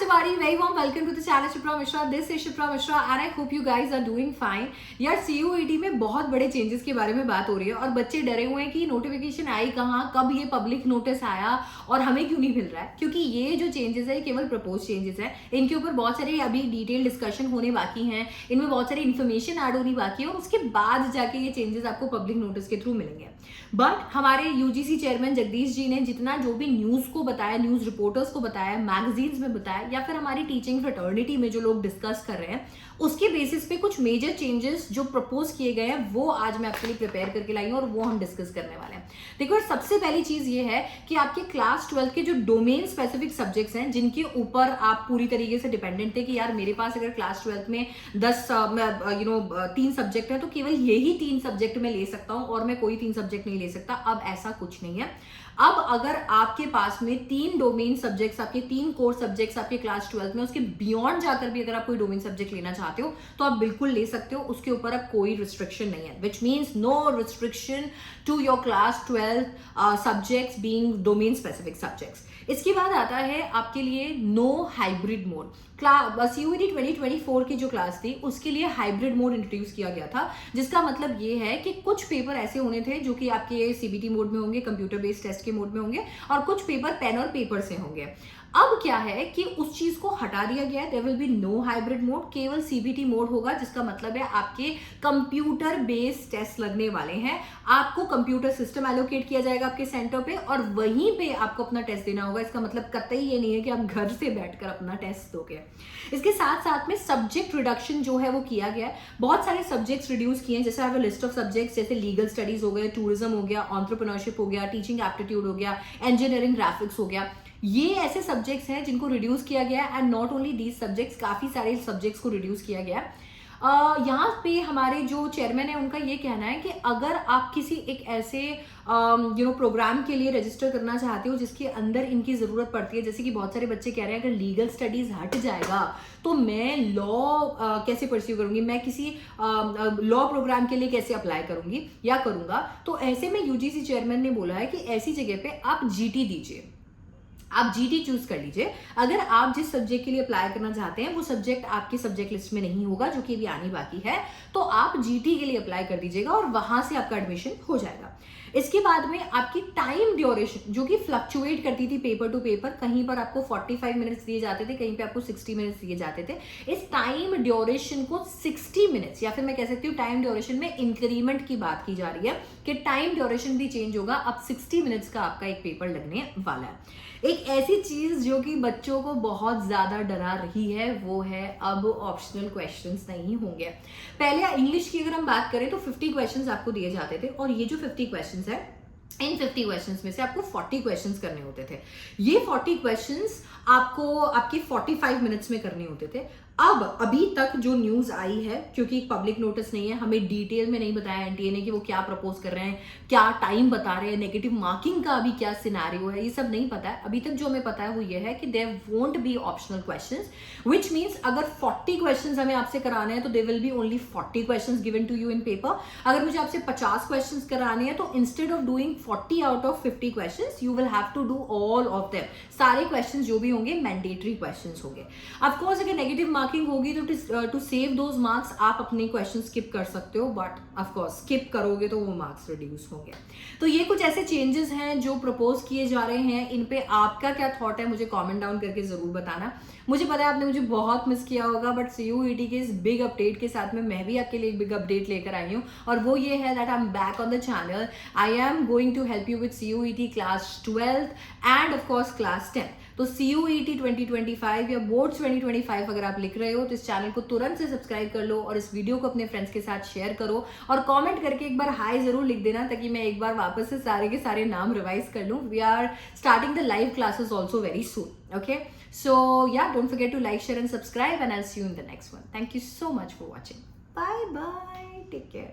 Chabari, very warm welcome to the channel Shipra Mishra. This is Shipra Mishra and I hope you guys are doing fine. यार CUET में बहुत बड़े changes के बारे में बात हो रही है और बच्चे डरे हुए हैं कि नोटिफिकेशन आई कहाँ, कब ये पब्लिक नोटिस आया और हमें क्यों नहीं मिल रहा है, क्योंकि ये जो चेंजेस है केवल प्रपोज चेंजेस है. इनके ऊपर बहुत सारे अभी डिटेल डिस्कशन होने बाकी हैं, इनमें बहुत सारी इन्फॉर्मेशन ऐड होनी बाकी है और उसके बाद जाके ये चेंजेस आपको पब्लिक नोटिस के थ्रू मिलेंगे. बट हमारे यूजीसी चेयरमैन जगदीश जी ने जितना जो भी न्यूज को बताया, न्यूज रिपोर्टर्स को बताया, मैगजीन्स में बताया या फिर हमारी टीचिंग फ्रेटर्निटी में जो लोग डिस्कस कर रहे हैं, उसके बेसिस पे कुछ मेजर चेंजेस जो प्रपोज किए गए हैं वो आज मैं आपके लिए प्रिपेयर करके लाई हूं और वो हम डिस्कस करने वाले हैं. देखो, सबसे पहली चीज ये है कि आपके क्लास 12 के जो डोमेन स्पेसिफिक सब्जेक्ट्स हैं जिनके ऊपर आप पूरी तरीके से डिपेंडेंट थे कि यार मेरे पास अगर क्लास 12 में 3 सब्जेक्ट है तो केवल यही 3 सब्जेक्ट मैं ले सकता हूं और मैं कोई 3 सब्जेक्ट नहीं ले सकता. अब ऐसा कुछ नहीं है. अब अगर आपके पास में 3 डोमेन सब्जेक्ट्स, आपके 3 कोर सब्जेक्ट्स आपके क्लास 12 में, उसके बियॉन्ड जाकर भी अगर आप कोई डोमेन सब्जेक्ट लेना चाहते हो तो आप बिल्कुल ले सकते हो. उसके ऊपर अब कोई रिस्ट्रिक्शन नहीं है, which means no restriction to your class 12 subjects being domain specific subjects. इसके बाद आता है आपके लिए नो हाइब्रिड मोड. CUET 2024 की जो क्लास थी उसके लिए हाइब्रिड मोड इंट्रोड्यूस किया गया था, जिसका मतलब ये है कि कुछ पेपर ऐसे होने थे जो कि आपके सीबीटी मोड में होंगे, कंप्यूटर बेस्ड टेस्ट के मोड में होंगे, और कुछ पेपर पेन और पेपर से होंगे. अब क्या है कि उस चीज को हटा दिया गया है. There will be no hybrid mode, केवल सीबीटी मोड होगा, जिसका मतलब है आपके कंप्यूटर बेस्ड टेस्ट लगने वाले हैं. आपको कंप्यूटर सिस्टम एलोकेट किया जाएगा आपके सेंटर पे और वहीं पे आपको अपना टेस्ट देना होगा. इसका मतलब कतई ये नहीं है कि आप घर से बैठकर अपना टेस्ट दोगे. इसके साथ साथ में सब्जेक्ट रिडक्शन जो है वो किया गया है. बहुत सारे सब्जेक्ट्स रिड्यूस किए हैं, जैसे I have a list of subjects, जैसे लीगल स्टडीज हो गए, टूरिज्म हो गया, एंटरप्रेन्योरशिप हो गया, टीचिंग एप्टीट्यूड हो गया, इंजीनियरिंग ग्राफिक्स हो गया. ये ऐसे सब्जेक्ट्स हैं जिनको रिड्यूस किया गया है. And not only these subjects, काफी सारे सब्जेक्ट्स को रिड्यूस किया गया है. यहाँ पे हमारे जो चेयरमैन है उनका ये कहना है कि अगर आप किसी एक ऐसे प्रोग्राम के लिए रजिस्टर करना चाहते हो जिसके अंदर इनकी जरूरत पड़ती है, जैसे कि बहुत सारे बच्चे कह रहे हैं अगर लीगल स्टडीज हट जाएगा तो मैं लॉ कैसे परस्यू करूंगी, मैं किसी लॉ प्रोग्राम के लिए कैसे अप्लाई करूंगी या करूंगा. तो ऐसे में यूजीसी चेयरमैन ने बोला है कि ऐसी जगह पे आप जीटी दीजिए, आप जीटी चूज कर लीजिए. अगर आप जिस सब्जेक्ट के लिए अप्लाई करना चाहते हैं वो सब्जेक्ट आपके सब्जेक्ट लिस्ट में नहीं होगा, जो कि अभी आनी बाकी है, तो आप जीटी के लिए अप्लाई कर दीजिएगा और वहां से आपका एडमिशन हो जाएगा. इसके बाद में आपकी टाइम ड्यूरेशन जो कि फ्लक्चुएट करती थी पेपर टू पेपर, कहीं पर आपको 45 मिनट्स दिए जाते थे, कहीं पे आपको 60 मिनट्स दिए जाते थे. इस टाइम ड्यूरेशन को 60 मिनट्स, या फिर मैं कह सकती हूँ टाइम ड्यूरेशन में इंक्रीमेंट की बात की जा रही है कि टाइम ड्यूरेशन भी चेंज होगा. अब 60 मिनट्स का आपका एक पेपर लगने वाला है. एक ऐसी चीज जो कि बच्चों को बहुत ज्यादा डरा रही है वो है अब ऑप्शनल क्वेश्चंस नहीं होंगे. पहले इंग्लिश की अगर हम बात करें तो 50 क्वेश्चंस आपको दिए जाते थे और ये जो 50 क्वेश्चंस है, इन 50 क्वेश्चंस में से आपको 40 क्वेश्चंस करने होते थे. ये 40 क्वेश्चंस आपको आपके 45 मिनट्स में करने होते थे. अब अभी तक जो न्यूज आई है, क्योंकि पब्लिक नोटिस नहीं है, हमें डिटेल में नहीं बताया एनटीए ने कि वो क्या प्रपोज कर रहे हैं, क्या टाइम बता रहे हैं, नेगेटिव मार्किंग का अभी क्या सिनेरियो है, ये सब नहीं पता है. अभी तक जो हमें पता है वो ये है कि there won't be optional questions, which means अगर 40 क्वेश्चंस हमें आपसे कराने हैं तो there will be only 40 questions given to you in paper. अगर मुझे आपसे 50 क्वेश्चंस कराने हैं तो instead of doing 40 out of 50 questions you will have to do all of them. सारे क्वेश्चंस जो भी होंगे मैंडेटरी क्वेश्चंस होंगे. ऑफ कोर्स अगर नेगेटिव मार्किंग होगी तो टू सेव दोज मार्क्स आप अपने क्वेश्चन स्किप कर सकते हो, बट ऑफ कोर्स स्किप करोगे तो वो मार्क्स रिड्यूस होंगे. तो ये कुछ ऐसे चेंजेस हैं जो प्रपोज किए जा रहे हैं. इन पे आपका क्या थॉट है मुझे कमेंट डाउन करके जरूर बताना. मुझे पता है आपने मुझे बहुत मिस किया होगा, बट CUET के इस बिग अपडेट के साथ में मैं भी आपके लिए एक बिग अपडेट लेकर आई हूँ और वो ये है that I am back on the channel. I am going to help you with CUET class 12 and of course class 10. तो CUET 2025 या बोर्ड्स 2025 अगर आप लिख रहे हो तो इस चैनल को तुरंत से सब्सक्राइब कर लो और इस वीडियो को अपने फ्रेंड्स के साथ शेयर करो और कमेंट करके एक बार हाय जरूर लिख देना ताकि मैं एक बार वापस से सारे के सारे नाम रिवाइज कर लूं. We are starting the live classes also very soon. Okay, so yeah, don't forget to like, share and subscribe and I'll see you in the next one. Thank you so much for watching. Bye bye, take care.